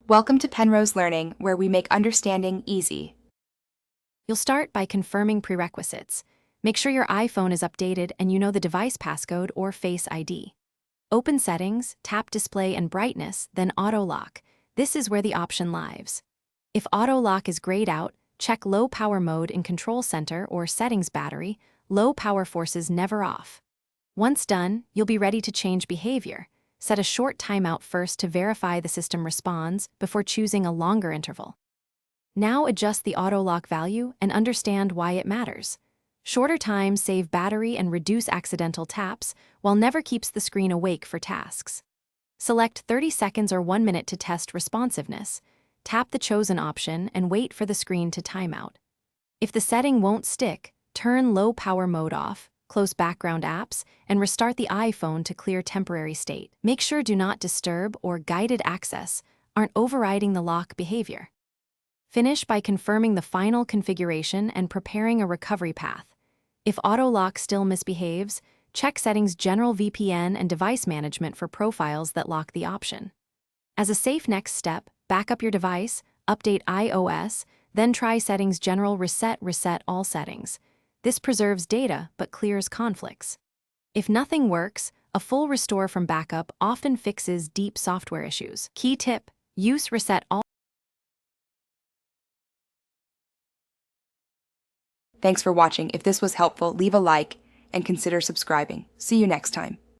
Welcome to Penrose Learning, where we make understanding easy. You'll start by confirming prerequisites. Make sure your iPhone is updated and you know the device passcode or Face ID. Open Settings, tap Display and Brightness, then Auto Lock. This is where the option lives. If Auto Lock is grayed out, check Low Power Mode in Control Center or Settings Battery. Low power forces never off. Once done, you'll be ready to change behavior. Set a short timeout first to verify the system responds before choosing a longer interval. Now adjust the auto lock value and understand why it matters. Shorter times save battery and reduce accidental taps, while never keeps the screen awake for tasks. Select 30 seconds or 1 minute to test responsiveness. Tap the chosen option and wait for the screen to time out. If the setting won't stick, turn low power mode off, close background apps, and restart the iPhone to clear temporary state. Make sure Do Not Disturb or Guided Access aren't overriding the lock behavior. Finish by confirming the final configuration and preparing a recovery path. If auto lock still misbehaves, check Settings General VPN and Device Management for profiles that lock the option. As a safe next step, back up your device, update iOS, then try Settings General Reset All Settings. This preserves data but clears conflicts. If nothing works, a full restore from backup often fixes deep software issues. Key tip: use Reset All. Thanks for watching. If this was helpful, leave a like and consider subscribing. See you next time.